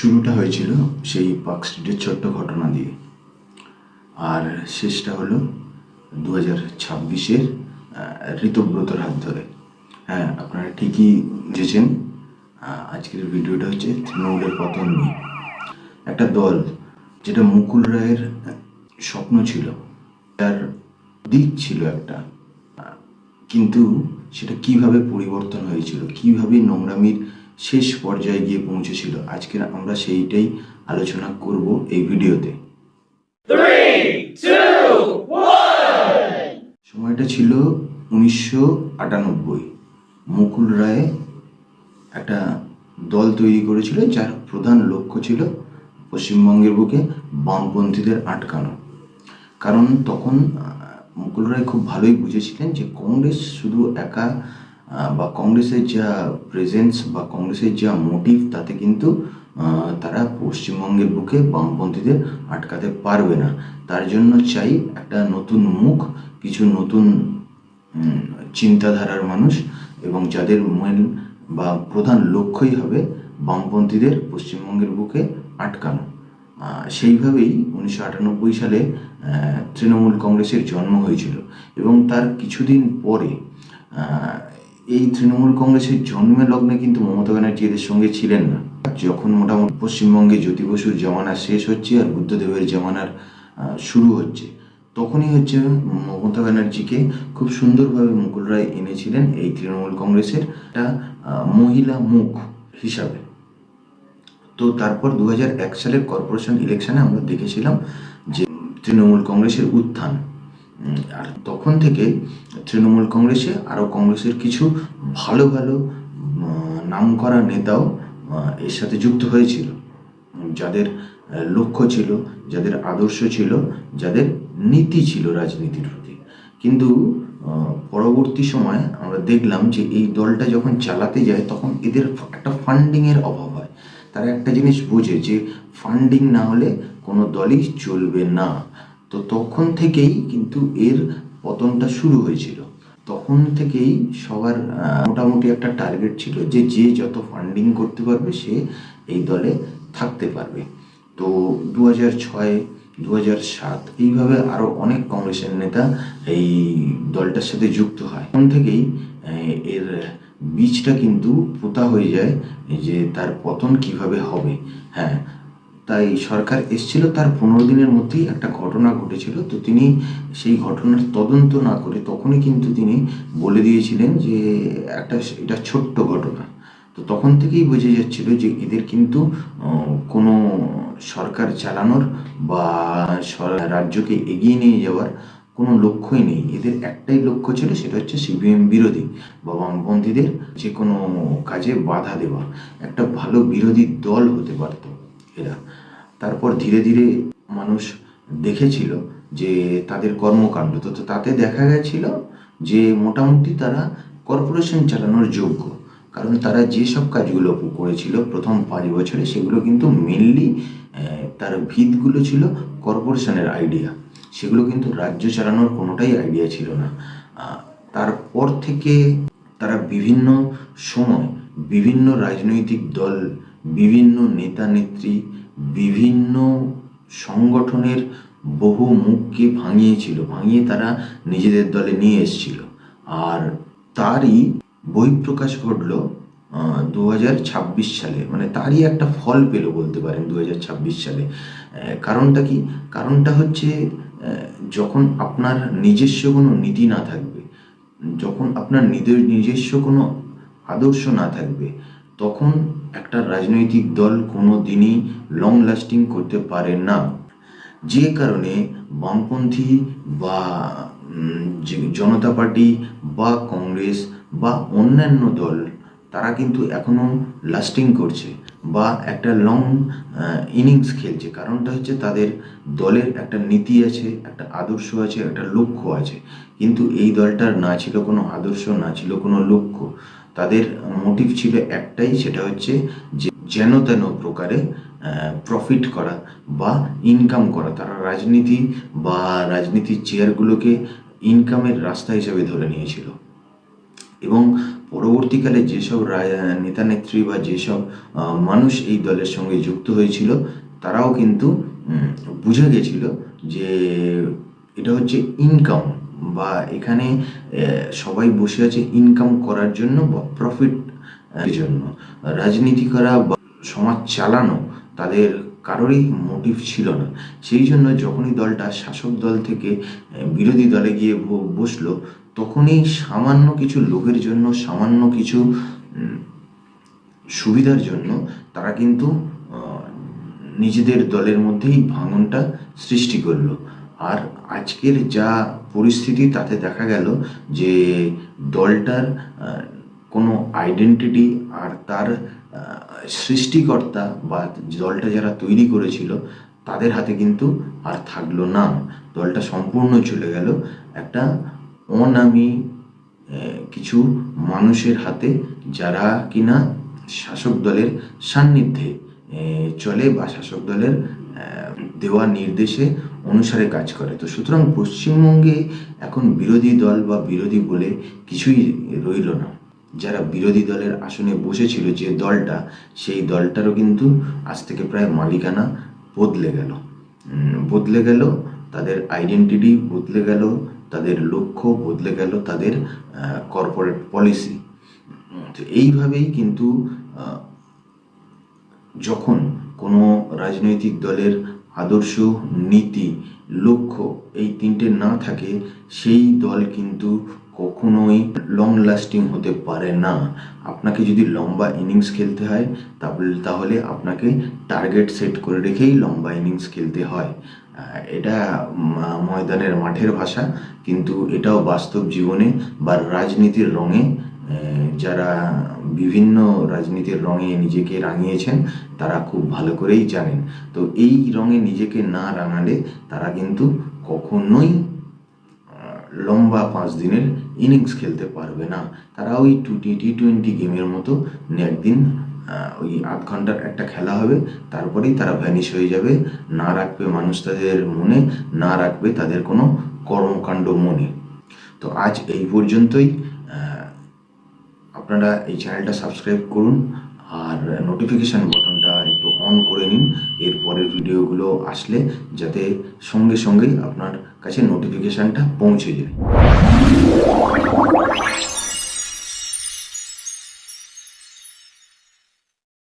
শুরুটা হয়েছিল সেই পার্ক স্ট্রিটের ছোট্ট ঘটনা দিয়ে, আর শেষটা হলো 2026-এর ঋতব্রতর হাত ধরে। হ্যাঁ, আপনারা ঠিকই বুঝেছেন। আজকের ভিডিওটা হচ্ছে তৃণমূলের পতন নিয়ে। একটা দল যেটা মুকুল রায়ের স্বপ্ন ছিল, তার দিক ছিল একটা, কিন্তু সেটা কিভাবে পরিবর্তন হয়েছিল, কিভাবে নোংরামির শেষ পর্যায়ে গিয়ে পৌঁছেছিল, আজকে আমরা সেইটাই আলোচনা করব এই ভিডিওতে। 3, 2, 1. সময়টা ছিল 1998। মুকুল রায় একটা দল তৈরি করেছিল যার প্রধান লক্ষ্য ছিল পশ্চিমবঙ্গের বুকে বামপন্থীদের আটকানো। কারণ তখন মুকুল রায় খুব ভালোই বুঝেছিলেন যে কংগ্রেস শুধু একা বা কংগ্রেসের যা প্রেজেন্স বা কংগ্রেসের যা মোটিভ, তাতে কিন্তু তারা পশ্চিমবঙ্গের বুকে বামপন্থীদের আটকাতে পারবে না। তার জন্য চাই একটা নতুন মুখ, কিছু নতুন চিন্তাধারার মানুষ, এবং যাদের মেন বা প্রধান লক্ষ্যই হবে বামপন্থীদের পশ্চিমবঙ্গের বুকে আটকানো। সেইভাবেই 1998 সালে তৃণমূল কংগ্রেসের জন্ম হয়েছিল, এবং তার কিছুদিন পরে এই তৃণমূল কংগ্রেসের জন্মে লগ্নে কিন্তু মমতা ব্যানার্জি এদের সঙ্গে ছিলেন না। যখন মোটামুটি পশ্চিমবঙ্গে জ্যোতি বসুর জামানা শেষ হচ্ছে আর বুদ্ধদেবের জামানার শুরু হচ্ছে, তখনই হচ্ছে মমতা ব্যানার্জিকে খুব সুন্দরভাবে মুকুল রায় এনেছিলেন এই তৃণমূল কংগ্রেসের একটা মহিলা মুখ হিসাবে। তো তারপর 2001 সালের কর্পোরেশন ইলেকশনে আমরা দেখেছিলাম যে তৃণমূল কংগ্রেসের উত্থান, আর তখন থেকে তৃণমূল কংগ্রেসে আরও কংগ্রেসের কিছু ভালো ভালো নামকরা নেতাও এর সাথে যুক্ত হয়েছিল, যাদের লক্ষ্য ছিল, যাদের আদর্শ ছিল, যাদের নীতি ছিল রাজনীতির প্রতি। কিন্তু পরবর্তী সময়ে আমরা দেখলাম যে এই দলটা যখন চালাতে যায় তখন এদের একটা ফান্ডিংয়ের অভাব হয়। তারা একটা জিনিস বোঝে যে ফান্ডিং না হলে কোনো দলই চলবে না। তো তখন থেকেই কিন্তু এর পতনটা শুরু হয়েছিল। তখন থেকেই সবার মোটামুটি একটা টার্গেট ছিল যে যে যত ফান্ডিং করতে পারবে সে এই দলে থাকতে পারবে। তো 2006, 2007 এইভাবে আরও অনেক কংগ্রেসের নেতা এই দলটার সাথে যুক্ত হয়। তখন থেকেই এর বীজটা কিন্তু পোতা হয়ে যায় যে তার পতন কিভাবে হবে। হ্যাঁ, তাই সরকার এসেছিল, তার 15 দিনের মধ্যেই একটা ঘটনা ঘটেছিল। তো তিনি সেই ঘটনার তদন্ত না করে তখনই কিন্তু তিনি বলে দিয়েছিলেন যে এটা ছোট্ট ঘটনা। তো তখন থেকেই বোঝা যাচ্ছিল যে এদের কিন্তু কোনো সরকার চালানোর বা রাজ্যকে এগিয়ে নিয়ে যাওয়ার কোনো লক্ষ্যই নেই। এদের একটাই লক্ষ্য ছিল, সেটা হচ্ছে সিপিএম বিরোধী বা বামপন্থীদের যে কোনো কাজে বাধা দেওয়া। একটা ভালো বিরোধী দল হতে পারত এরা। তারপর ধীরে ধীরে মানুষ দেখেছিল যে তাদের কর্মকাণ্ড, তো তাতে দেখা গেছিল যে মোটামুটি তারা কর্পোরেশন চালানোর যোগ্য। কারণ তারা যেসব কাজগুলো করেছিল প্রথম 5 বছরে, সেগুলো কিন্তু মেনলি তার ভিতগুলো ছিল কর্পোরেশনের আইডিয়া, সেগুলো কিন্তু রাজ্য চালানোর কোনোটাই আইডিয়া ছিল না। তারপর থেকে তারা বিভিন্ন সময় বিভিন্ন রাজনৈতিক দল, বিভিন্ন নেতা নেত্রী, বিভিন্ন সংগঠনের বহু মুখকে ভাঙিয়ে তারা নিজেদের দলে নিয়ে এসেছিল। আর তারই বহিঃপ্রকাশ ঘটল 2026 সালে, মানে তারই একটা ফল পেল বলতে পারেন 2026 সালে। কারণটা কি? কারণটা হচ্ছে যখন আপনার নিজস্ব কোনো নীতি না থাকবে, যখন আপনার নিজস্ব কোনো আদর্শ না থাকবে, তখন একটা রাজনৈতিক দল কোনো দিনই লং লাস্টিং করতে পারে না। যে কারণে বামপন্থী বা জনতা পার্টি বা কংগ্রেস বা অন্যান্য দল, তারা কিন্তু এখনও লাস্টিং করছে বা একটা লং ইনিংস খেলছে। কারণটা হচ্ছে তাদের দলের একটা নীতি আছে, একটা আদর্শ আছে, একটা লক্ষ্য আছে। কিন্তু এই দলটার না ছিল কোনো আদর্শ, না ছিল কোনো লক্ষ্য। তাদের মোটিভ ছিল একটাই, সেটা হচ্ছে যে যেন তেন প্রকারে প্রফিট করা বা ইনকাম করা। তারা রাজনীতি বা রাজনীতির চেয়ারগুলোকে ইনকামের রাস্তা হিসেবে ধরে নিয়েছিল। এবং পরবর্তীকালে যেসব নেতা নেত্রী বা যেসব মানুষ এই দলের সঙ্গে যুক্ত হয়েছিল তারাও কিন্তু বুঝে গেছিল যে এটা হচ্ছে ইনকাম, বা এখানে সবাই বসে আছে ইনকাম করার জন্য বা প্রফিট জন্য। রাজনীতি করা বা সমাজ চালানো তাদের কারোরই মোটিভ ছিল না। সেই জন্য যখনই দলটা শাসক দল থেকে বিরোধী দলে গিয়ে বসলো, তখনই সামান্য কিছু লোকের জন্য, সামান্য কিছু সুবিধার জন্য তারা কিন্তু নিজেদের দলের মধ্যেই ভাঙনটা সৃষ্টি করলো। আর আজকের যা পরিস্থিতি তাতে দেখা গেল যে দলটার কোনো আইডেন্টিটি আর তার সৃষ্টিকর্তা বা দলটা যারা তৈরি করেছিল তাদের হাতে কিন্তু আর থাকলো না। দলটা সম্পূর্ণ চলে গেল একটা অনামী কিছু মানুষের হাতে, যারা কিনা শাসক দলের সান্নিধ্যে চলে বা শাসক দলের দেওয়া নির্দেশে অনুসারে কাজ করে। তো সুতরাং পশ্চিমবঙ্গে এখন বিরোধী দল বা বিরোধী বলে কিছুই রইল না। যারা বিরোধী দলের আসনে বসেছিল যে দলটা, সেই দলটারও কিন্তু আজ থেকে প্রায় মালিকানা বদলে গেল, তাদের আইডেন্টিটি বদলে গেল, তাদের লক্ষ্য বদলে গেল, তাদের কর্পোরেট পলিসি। তো এইভাবেই কিন্তু যখন কোনো রাজনৈতিক দলের আদর্শ, নীতি, লক্ষ্য এই তিনটে না থাকে, সেই দল কিন্তু কখনোই লং লাস্টিং হতে পারে না। আপনাকে যদি লম্বা ইনিংস খেলতে হয় তাহলে আপনাকে টার্গেট সেট করে রেখেই লম্বা ইনিংস খেলতে হয়। এটা ময়দানের মাঠের ভাষা, কিন্তু এটাও বাস্তব জীবনে বা রাজনীতির রঙে যারা বিভিন্ন রাজনীতির রঙে নিজেকে রাঙিয়েছেন তারা খুব ভালো করেই জানেন। তো এই রঙে নিজেকে না রাঙালে তারা কিন্তু কখনোই লম্বা 5 দিনের ইনিংস খেলতে পারবে না। তারা ওই টি20 গেমের মতো একদিন ওই 8 ঘন্টার একটা খেলা হবে, তারপরেই তারা ভ্যানিশ হয়ে যাবে। না রাখবে মানুষ তাদের মনে, না রাখবে তাদের কোনো কর্মকাণ্ড মনে। তো আজ এই পর্যন্তই। আপনারা এই চ্যানেলটা সাবস্ক্রাইব করুন আর নোটিফিকেশান বাটনটা একটু অন করে নিন এর পরের ভিডিওগুলো আসলে, যাতে সঙ্গে সঙ্গেই আপনার কাছে নোটিফিকেশানটা পৌঁছে যায়।